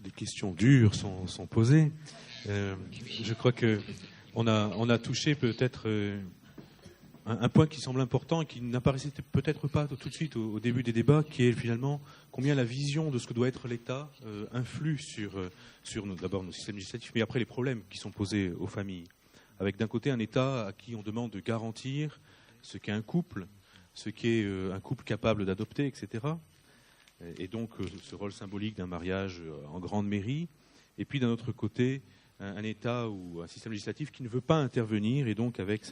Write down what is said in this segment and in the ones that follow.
des questions dures sont posées. Je crois qu'on a touché peut-être un point qui semble important et qui n'apparaissait peut-être pas tout de suite au début des débats, qui est finalement combien la vision de ce que doit être l'État influe sur d'abord nos systèmes législatifs, mais après les problèmes qui sont posés aux familles. Avec d'un côté un État à qui on demande de garantir ce qu'est un couple, ce qu'est un couple capable d'adopter, etc. Et donc ce rôle symbolique d'un mariage en grande mairie. Et puis d'un autre côté, un État ou un système législatif qui ne veut pas intervenir, et donc avec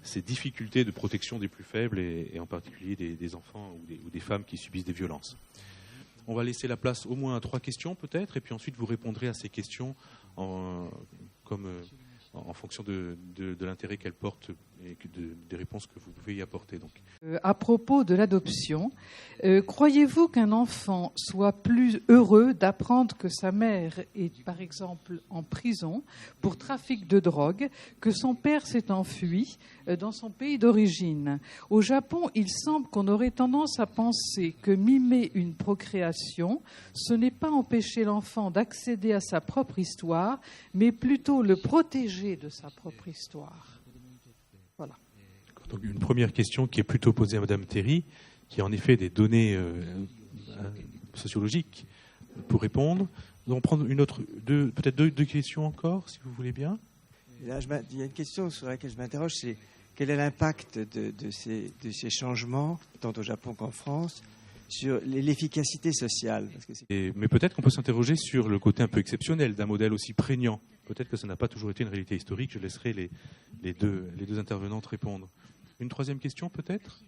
ces difficultés de protection des plus faibles, et en particulier des enfants ou des femmes qui subissent des violences. On va laisser la place au moins à 3 questions peut-être, et puis ensuite vous répondrez à ces questions en fonction de l'intérêt qu'elles portent et des réponses que vous pouvez y apporter. Donc. À propos de l'adoption, croyez-vous qu'un enfant soit plus heureux d'apprendre que sa mère est, par exemple, en prison pour trafic de drogue, que son père s'est enfui dans son pays d'origine? Au Japon, il semble qu'on aurait tendance à penser que mimer une procréation, ce n'est pas empêcher l'enfant d'accéder à sa propre histoire, mais plutôt le protéger de sa propre histoire. Voilà. Donc une première question qui est plutôt posée à Madame Théry, qui a en effet des données sociologiques pour répondre. Nous allons prendre peut-être deux questions encore, si vous voulez bien. Là, il y a une question sur laquelle je m'interroge, c'est quel est l'impact de ces changements, tant au Japon qu'en France, sur l'efficacité sociale. Mais peut-être qu'on peut s'interroger sur le côté un peu exceptionnel d'un modèle aussi prégnant. Peut-être que ça n'a pas toujours été une réalité historique. Je laisserai les deux intervenantes répondre. Une troisième question peut-être?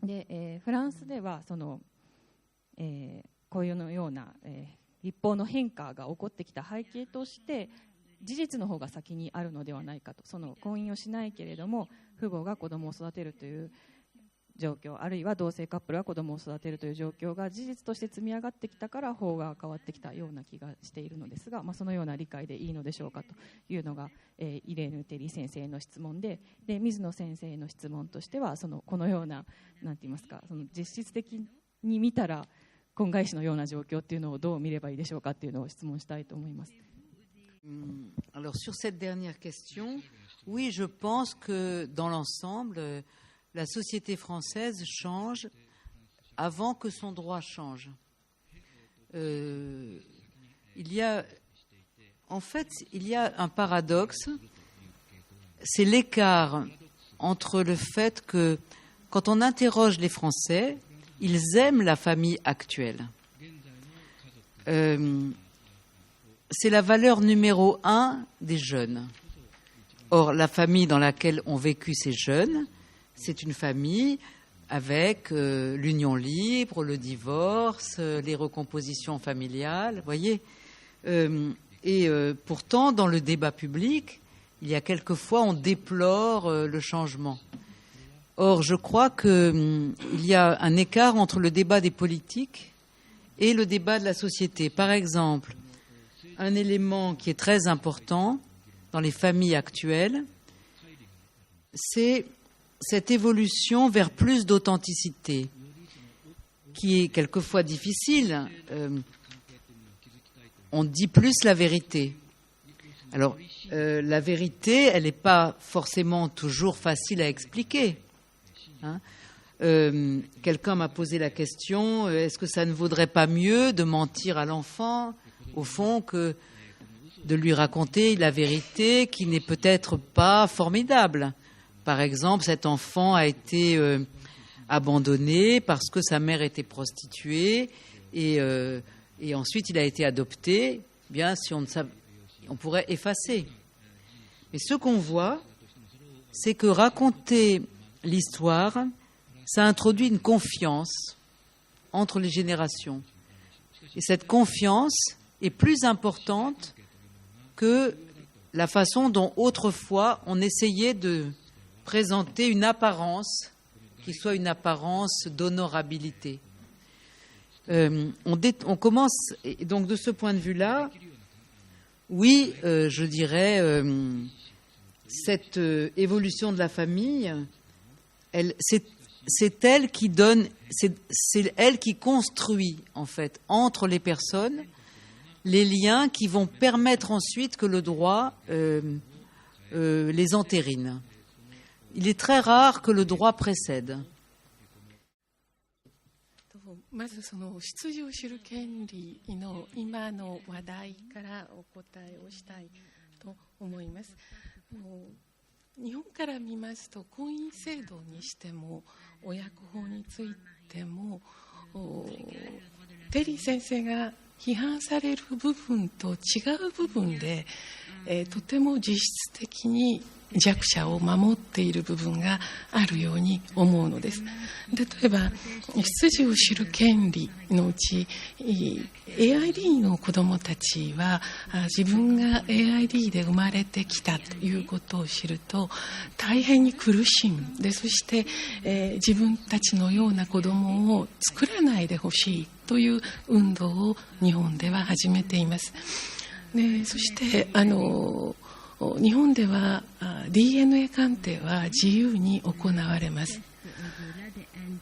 フランスではこういうような立法の変化が起こってきた背景として事実の方が先にあるのではないかと。その婚姻をしないけれども父母が子供を育てるという状況、あるいは同性カップルが子供を育てるという状況が事実として積み上がってきたから法が変わってきたような気がしているのですが、そのような理解でいいのでしょうかというのが、イレーヌ・テリ先生の質問で、水野先生の質問としてはこのような、なんて言いますか、実質的に見たら婚外子のような状況っていうのをどう見ればいいでしょうかっていうのを質問したいと思います。Alors sur cette dernière question, oui, je pense que dans l'ensemble, la société française change avant que son droit change. Il y a un paradoxe, c'est l'écart entre le fait que quand on interroge les Français, ils aiment la famille actuelle. C'est la valeur numéro 1 des jeunes. Or, la famille dans laquelle ont vécu ces jeunes, c'est une famille avec l'union libre, le divorce, les recompositions familiales, voyez. Pourtant, dans le débat public, il y a quelquefois, on déplore le changement. Or, je crois qu'il y a un écart entre le débat des politiques et le débat de la société. Par exemple, un élément qui est très important dans les familles actuelles, c'est cette évolution vers plus d'authenticité, qui est quelquefois difficile. On dit plus la vérité. Alors, la vérité, elle n'est pas forcément toujours facile à expliquer. Quelqu'un m'a posé la question, est-ce que ça ne vaudrait pas mieux de mentir à l'enfant, au fond, que de lui raconter la vérité qui n'est peut-être pas formidable? Par exemple, cet enfant a été abandonné parce que sa mère était prostituée et ensuite il a été adopté. Bien, si on pourrait effacer. Mais ce qu'on voit, c'est que raconter l'histoire, ça introduit une confiance entre les générations. Et cette confiance est plus importante que la façon dont autrefois on essayait de présenter une apparence qui soit une apparence d'honorabilité. On commence, et donc de ce point de vue-là, oui, je dirais, cette évolution de la famille, c'est elle qui donne, c'est elle qui construit en fait entre les personnes les liens qui vont permettre ensuite que le droit les entérine. Il est très rare que le droit précède. まずその出自を知る権利の今の話題からお答えをしたいと思います。日本から見ますと婚姻制度にしても親子法についてもテリー先生が批判される部分と違う部分で、とても実質的に弱者を守っている部分があるように思うのです。例えば出自を知る権利のうち AID の子どもたちは自分が AID で生まれてきたということを知ると大変に苦しんで、そして、自分たちのような子どもを作らないでほしいという運動を日本では始めています。でそして日本では DNA 鑑定は自由に行われます。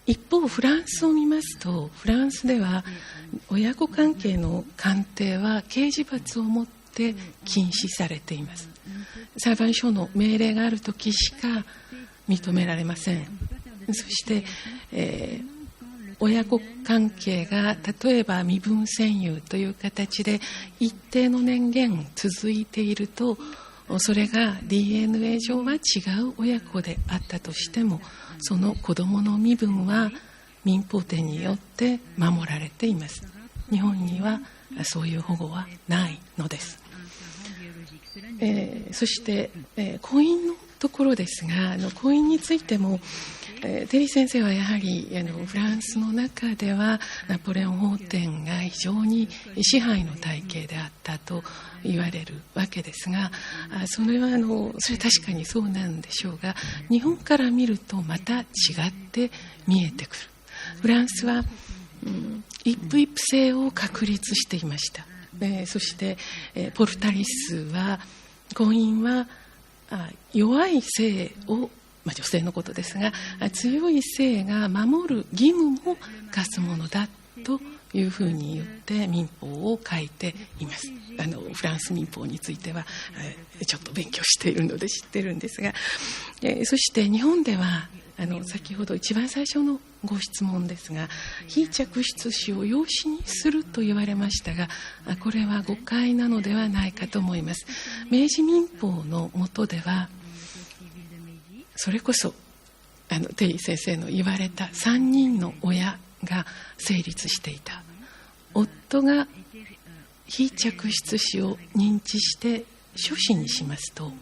一方フランスを見ますと、フランスでは親子関係の鑑定は刑事罰をもって禁止されています。裁判所の命令があるときしか認められません。そして、親子関係が例えば身分占有という形で一定の年限続いていると、それが DNA 上は違う親子であったとしても、その子どもの身分は民法典によって守られています。日本にはそういう保護はないのです。そして、婚姻のところですが、婚姻についてもテリー先生はやはりフランスの中ではナポレオン法典が非常に支配の体系であったと言われるわけですが、それはそれ確かにそうなんでしょうが、日本から見るとまた違って見えてくる。フランスは、一夫一夫制を確立していました。そして、ポルタリスは婚姻は弱い性を、女性のことですが、強い性が守る義務も課すものだというふうに言って民法を書いています。フランス民法についてはちょっと勉強しているので知ってるんですが、そして日本では先ほど一番最初のご質問ですが、非嫡出子を養子にすると言われましたが、これは誤解なのではないかと思います。明治民法の下ではそれこそテリー先生の言われた3人の親が成立していた。夫が非嫡出子を認知して諸子にしますと、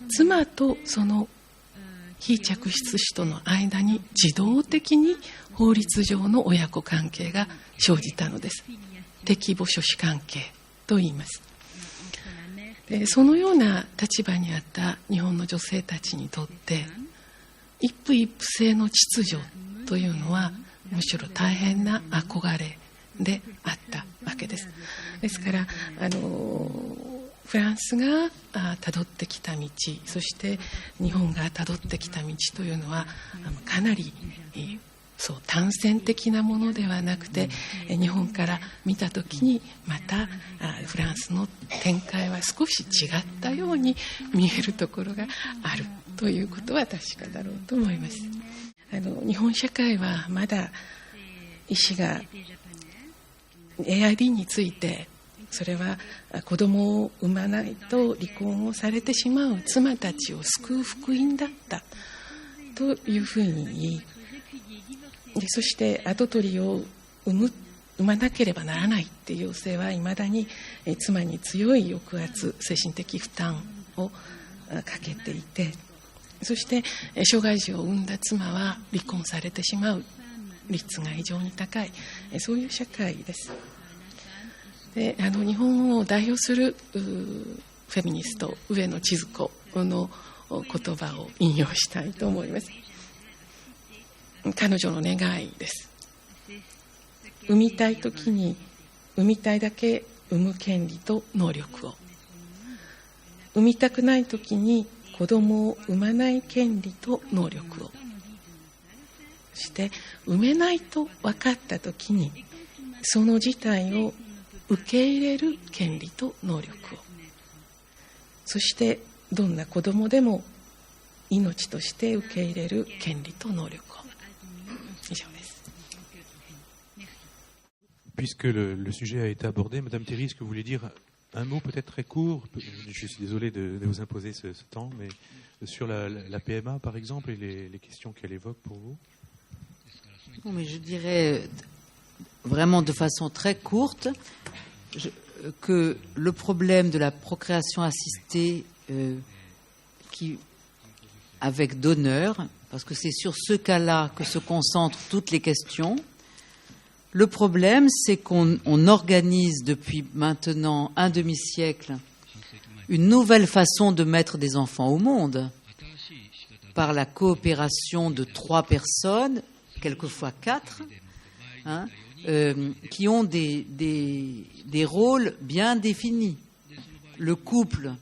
妻とその非嫡出子との間に自動的に法律上の親子関係が生じたのです。適母諸子関係と言います。そのような立場にあった日本の女性たちにとって一夫一夫制の秩序というのはむしろ大変な憧れであったわけです。ですからフランスがたどってきた道、そして日本がたどってきた道というのはかなりそう単線的なものではなくて、日本から見たときにまたフランスの展開は少し違ったように見えるところがあるということは確かだろうと思います。日本社会はまだ医師が AID について、それは子供を産まないと離婚をされてしまう妻たちを救う福音だったというふうに言い、そして跡取りを産まなければならないっていう要請はいまだに妻に強い抑圧、精神的負担をかけていて、そして障害児を産んだ妻は離婚されてしまう率が非常に高い、そういう社会です。で日本を代表するフェミニスト上野千鶴子の言葉を引用したいと思います。彼女の願いです。産みたいときに産みたいだけ産む権利と能力を、産みたくないときに子供を産まない権利と能力を、そして産めないと分かったときにその事態を受け入れる権利と能力を、そしてどんな子どもでも命として受け入れる権利と能力を。以上です。Puisque le sujet a été abordé, Madame Théry, est-ce que vous voulez dire un mot peut-être très court? Je suis désolé de vous imposer ce temps, mais sur la PMA par exemple et les questions qu'elle évoque pour vous. Non, mais je dirais vraiment de façon très courte que le problème de la procréation assistée avec donneur, parce que c'est sur ce cas-là que se concentrent toutes les questions. Le problème, c'est qu'on organise depuis maintenant un demi-siècle une nouvelle façon de mettre des enfants au monde par la coopération de 3 personnes, quelquefois 4, qui ont des rôles bien définis. Le couple,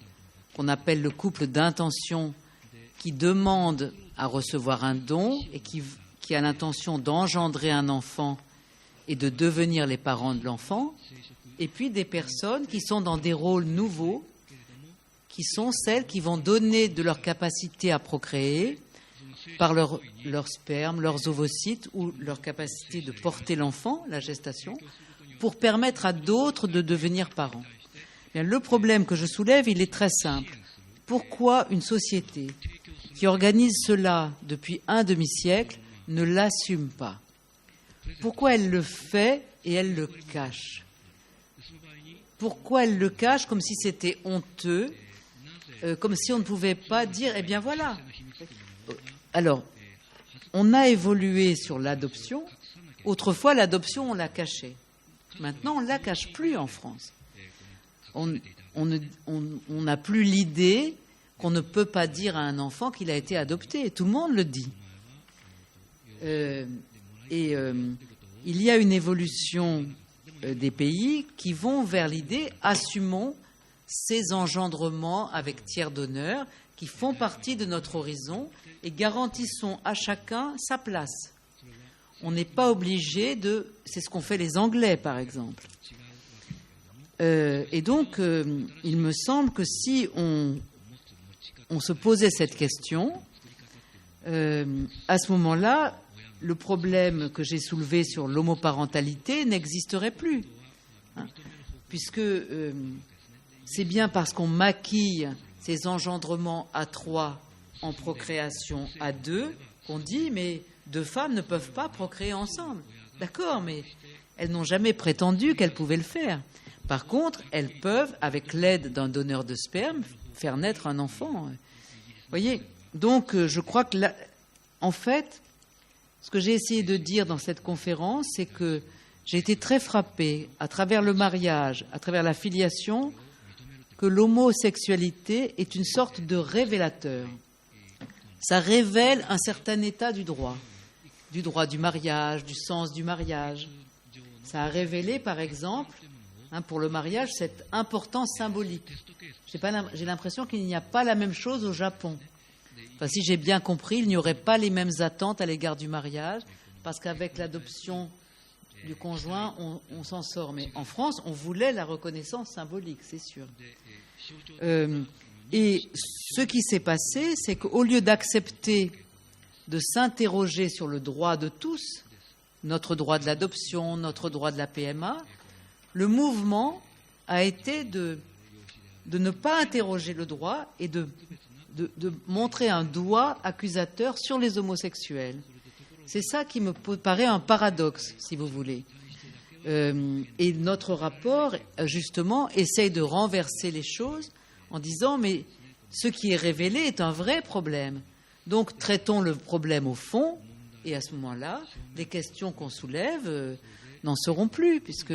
qu'on appelle le couple d'intention, qui demande à recevoir un don et qui a l'intention d'engendrer un enfant et de devenir les parents de l'enfant, et puis des personnes qui sont dans des rôles nouveaux, qui sont celles qui vont donner de leur capacité à procréer par leur sperme, leurs ovocytes ou leur capacité de porter l'enfant, la gestation, pour permettre à d'autres de devenir parents. Bien, le problème que je soulève, il est très simple. Pourquoi une société qui organise cela depuis un demi-siècle ne l'assume pas? Pourquoi elle le fait et elle le cache? Pourquoi elle le cache comme si c'était honteux, comme si on ne pouvait pas dire « Eh bien voilà ». Alors, on a évolué sur l'adoption. Autrefois, l'adoption, on la cachait. Maintenant, on ne la cache plus en France. On n'a plus l'idée qu'on ne peut pas dire à un enfant qu'il a été adopté. Tout le monde le dit. Il y a une évolution des pays qui vont vers l'idée « assumons ces engendrements avec tiers donneur qui font partie de notre horizon et garantissons à chacun sa place ». On n'est pas obligé de... C'est ce qu'ont fait les Anglais, par exemple. Et donc, il me semble que si on se posait cette question, à ce moment-là, le problème que j'ai soulevé sur l'homoparentalité n'existerait plus. Puisque c'est bien parce qu'on maquille ces engendrements à 3 en procréation à 2 qu'on dit mais 2 femmes ne peuvent pas procréer ensemble. D'accord, mais elles n'ont jamais prétendu qu'elles pouvaient le faire. Par contre, elles peuvent, avec l'aide d'un donneur de sperme, faire naître un enfant. Vous voyez ? Donc, je crois que, en fait, ce que j'ai essayé de dire dans cette conférence, c'est que j'ai été très frappée, à travers le mariage, à travers la filiation, que l'homosexualité est une sorte de révélateur. Ça révèle un certain état du droit du mariage, du sens du mariage. Ça a révélé, par exemple, pour le mariage, cette importance symbolique. J'ai l'impression qu'il n'y a pas la même chose au Japon. Enfin, si j'ai bien compris, il n'y aurait pas les mêmes attentes à l'égard du mariage, parce qu'avec l'adoption du conjoint, on s'en sort. Mais en France, on voulait la reconnaissance symbolique, c'est sûr. Et ce qui s'est passé, c'est qu'au lieu d'accepter de s'interroger sur le droit de tous, notre droit de l'adoption, notre droit de la PMA, le mouvement a été de ne pas interroger le droit et de montrer un doigt accusateur sur les homosexuels. C'est ça qui me paraît un paradoxe, si vous voulez. Et notre rapport, justement, essaye de renverser les choses en disant mais ce qui est révélé est un vrai problème. Donc traitons le problème au fond et à ce moment-là, les questions qu'on soulève n'en seront plus puisque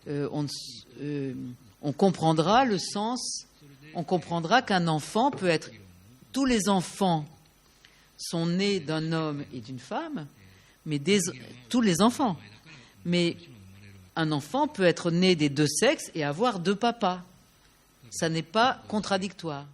on comprendra le sens, on comprendra qu'un enfant peut être... Tous les enfants sont nés d'un homme et d'une femme, mais tous les enfants. Mais un enfant peut être né des 2 sexes et avoir 2 papas. Ça n'est pas contradictoire.